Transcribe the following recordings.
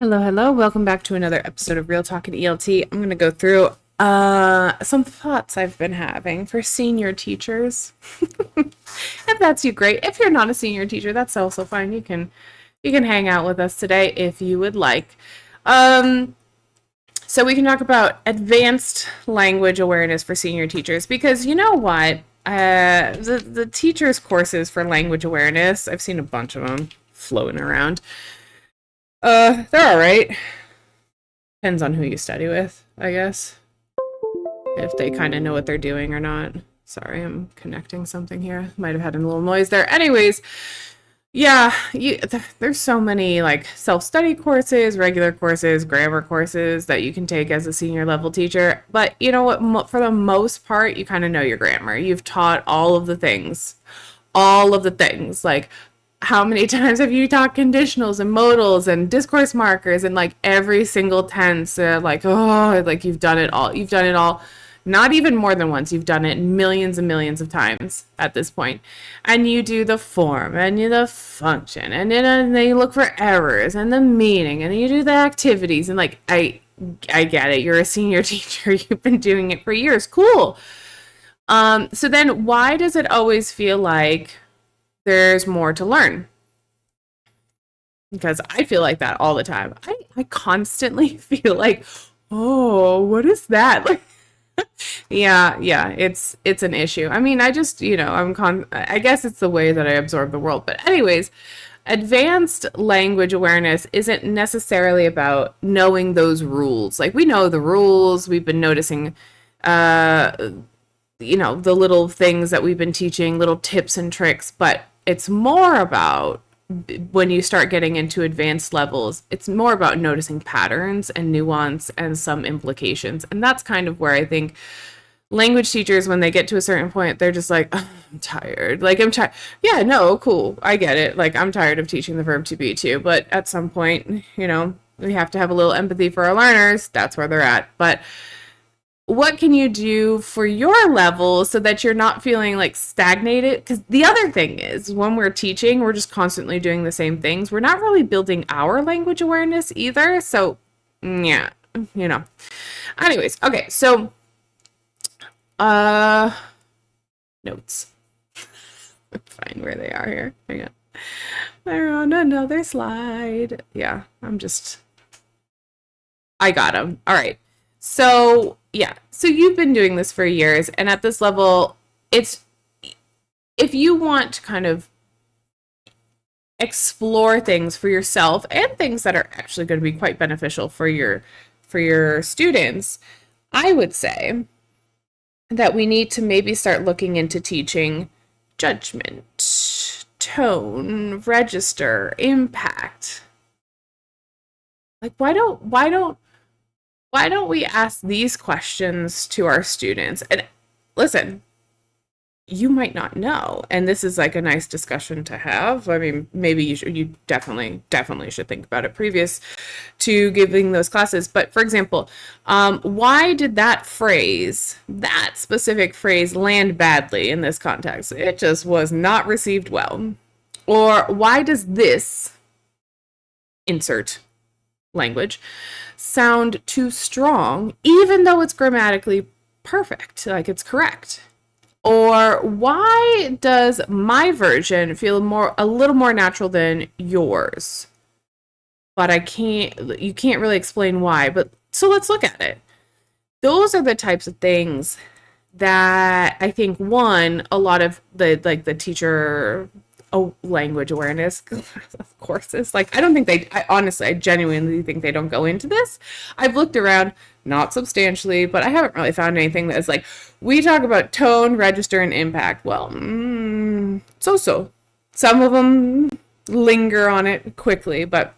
Hello, hello. Welcome back to another episode of Real Talk and ELT. I'm going to go through some thoughts I've been having for senior teachers. If that's you, great. If you're not a senior teacher, that's also fine. You can hang out with us today if you would like. Um, so we can talk about advanced language awareness for senior teachers because you know what? The teachers courses for language awareness, I've seen a bunch of them floating around. They're all right. Depends on who you study with, I guess. If they kind of know what they're doing or not. Sorry, I'm connecting something here. Might have had a little noise there. Anyways, yeah, there's so many like self-study courses, regular courses, grammar courses that you can take as a senior level teacher. But you know what? For the most part, you kind of know your grammar. You've taught all of the things. Like, how many times have you taught conditionals and modals and discourse markers and like every single tense? Like, oh, like you've done it all. You've done it all. Not even more than once. You've done it millions and millions of times at this point. And you do the form and you the function and then you look for errors and the meaning and you do the activities and like I get it. You're a senior teacher. You've been doing it for years. Cool. So then why does it always feel like there's more to learn? Because I feel like that all the time. I constantly feel like, oh, what is that? Like, yeah, it's an issue. I mean, I just, I guess it's the way that I absorb the world. But anyways, advanced language awareness isn't necessarily about knowing those rules. Like we know the rules, we've been noticing uh the little things that we've been teaching, little tips and tricks, but it's more about when you start getting into advanced levels, it's more about noticing patterns and nuance and some implications. And that's kind of where I think language teachers, when they get to a certain point, they're just like, "Ugh, I'm tired. Like, I'm tired. Yeah, no, cool. I get it. Like, I'm tired of teaching the verb to be too. But at some point, we have to have a little empathy for our learners. That's where they're at. But what can you do for your level so that you're not feeling like stagnated? Because the other thing is, when we're teaching, we're just constantly doing the same things. We're not really building our language awareness either. So, yeah, you know. Anyways, okay, so, uh, notes. Find where they are here. Hang on. They're on another slide. Yeah, I got them. All right. So, yeah. So you've been doing this for years, and at this level, it's if you want to kind of explore things for yourself and things that are actually going to be quite beneficial for your students, I would say that we need to maybe start looking into teaching judgment, tone, register, impact. Like why don't we ask these questions to our students? And listen, you might not know, and this is like a nice discussion to have. I mean, maybe you definitely should think about it previous to giving those classes. But for example, why did that specific phrase, land badly in this context? It just was not received well. Or why does this insert language sound too strong, even though it's grammatically perfect, like it's correct? Or why does my version feel a little more natural than yours? But you can't really explain why. But so let's look at it. Those are the types of things that I think a lot of the teacher language awareness courses. Like, I don't think I genuinely think they don't go into this. I've looked around, not substantially, but I haven't really found anything that is like, we talk about tone, register, and impact. Well, so. Some of them linger on it quickly, but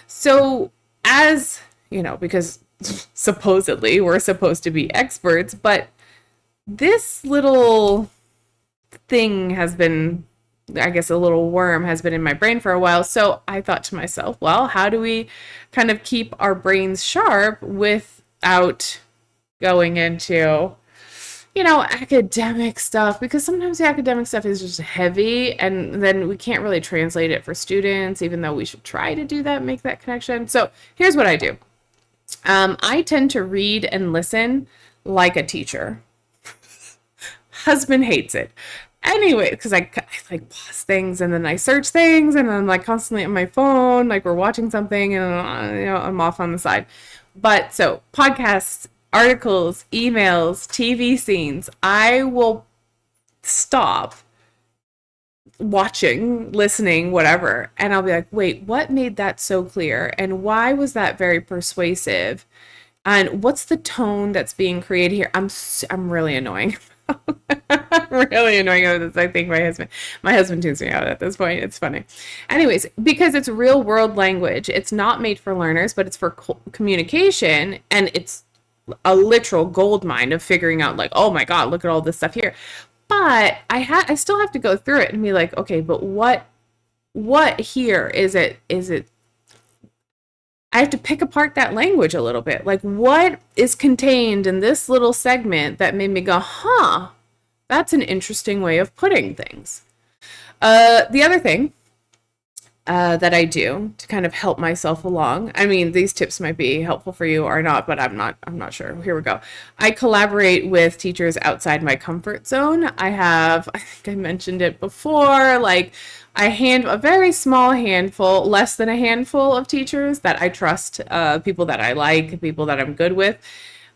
so as because supposedly we're supposed to be experts, but this little thing has been, I guess, a little worm has been in my brain for a while. So I thought to myself, well, how do we kind of keep our brains sharp without going into, academic stuff, because sometimes the academic stuff is just heavy and then we can't really translate it for students, even though we should try to do that, make that connection. So here's what I do. I tend to read and listen like a teacher. Husband hates it. Anyway, because I like pause things and then I search things and I'm like constantly on my phone, like we're watching something and I'm off on the side. But so podcasts, articles, emails, TV scenes, I will stop watching, listening, whatever, and I'll be like, wait, what made that so clear? And why was that very persuasive? And what's the tone that's being created here? I'm really annoying. Really annoying about this. I think my husband tunes me out at this point. It's funny. Anyways, because it's real world language. It's not made for learners, but it's for communication, and it's a literal gold mine of figuring out like, oh my God, look at all this stuff here. But I still have to go through it and be like, okay, but what here is it I have to pick apart that language a little bit. Like, what is contained in this little segment that made me go, huh, that's an interesting way of putting things. The other thing that I do to kind of help myself along. I mean, these tips might be helpful for you or not, but I'm not sure. Here we go. I collaborate with teachers outside my comfort zone. I think I mentioned it before, like a very small handful, less than a handful of teachers that I trust, people that I like, people that I'm good with.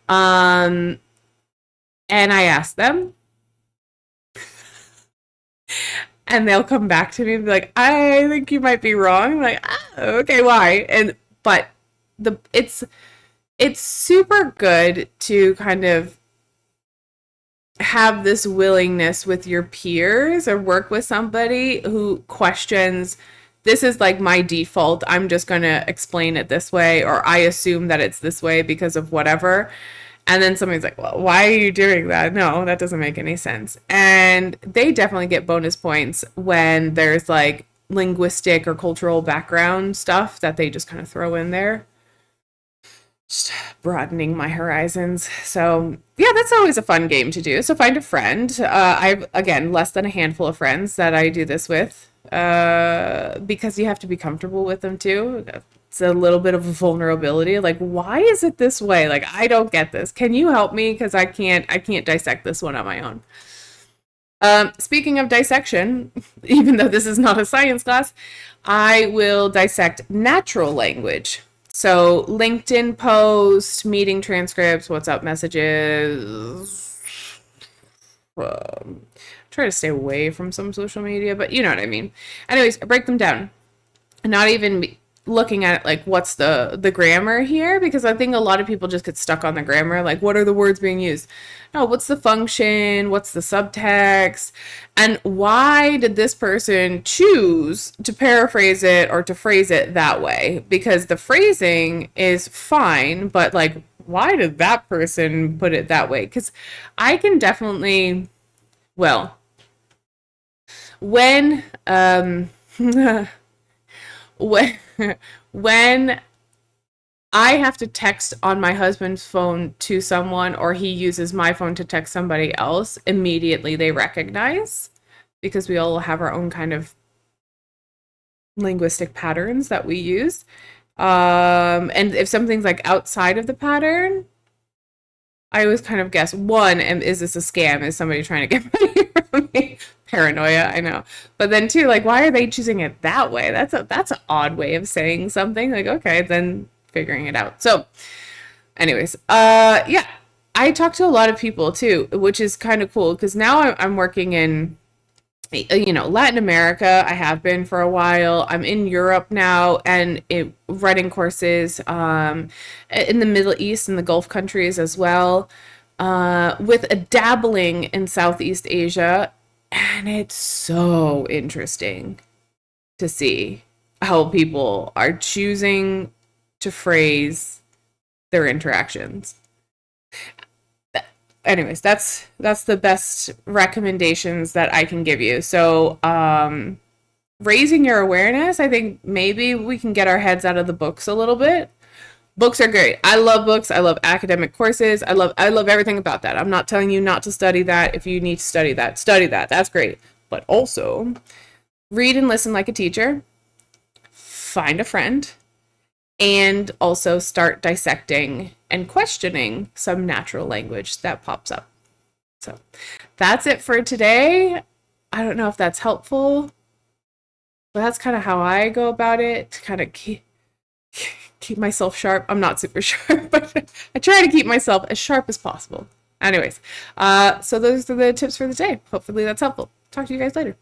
And I ask them, and they'll come back to me and be like, I think you might be wrong. I'm like, okay, why? But it's super good to kind of have this willingness with your peers or work with somebody who questions, this is like my default, I'm just going to explain it this way, or I assume that it's this way because of whatever. And then somebody's like, well, why are you doing that? No, that doesn't make any sense. And they definitely get bonus points when there's like linguistic or cultural background stuff that they just kind of throw in there. Just broadening my horizons. So yeah, that's always a fun game to do. So find a friend. I've, again, less than a handful of friends that I do this with, because you have to be comfortable with them too. It's a little bit of a vulnerability. Like, why is it this way? Like, I don't get this. Can you help me? Because I can't dissect this one on my own. Speaking of dissection, even though this is not a science class, I will dissect natural language. So LinkedIn posts, meeting transcripts, WhatsApp messages. Try to stay away from some social media, but you know what I mean. Anyways, I break them down. Not even looking at like what's the grammar here, because I think a lot of people just get stuck on the grammar, like what are the words being used? No, what's the function? What's the subtext? And why did this person choose to paraphrase it or to phrase it that way? Because the phrasing is fine, but like, why did that person put it that way? Because I can definitely, well, when when when I have to text on my husband's phone to someone, or he uses my phone to text somebody else, immediately they recognize, because we all have our own kind of linguistic patterns that we use. And if something's like outside of the pattern, I always kind of guess, one, is this a scam? Is somebody trying to get money from me? Paranoia, I know. But then two, like, why are they choosing it that way? That's an odd way of saying something. Like, okay, then figuring it out. So anyways, yeah, I talk to a lot of people too, which is kind of cool, because now I'm working in, Latin America. I have been for a while. I'm in Europe now, and running courses in the Middle East and the Gulf countries as well, with a dabbling in Southeast Asia. And it's so interesting to see how people are choosing to phrase their interactions. Anyways, that's the best recommendations that I can give you. So, raising your awareness, I think maybe we can get our heads out of the books a little bit. Books are great. I love books. I love academic courses. I love everything about that. I'm not telling you not to study that. If you need to study that, study that. That's great. But also read and listen like a teacher. Find a friend, and also start dissecting and questioning some natural language that pops up. So that's it for today. I don't know if that's helpful, but that's kind of how I go about it to kind of keep myself sharp. I'm not super sharp, but I try to keep myself as sharp as possible. Anyways, so those are the tips for the day. Hopefully that's helpful. Talk to you guys later.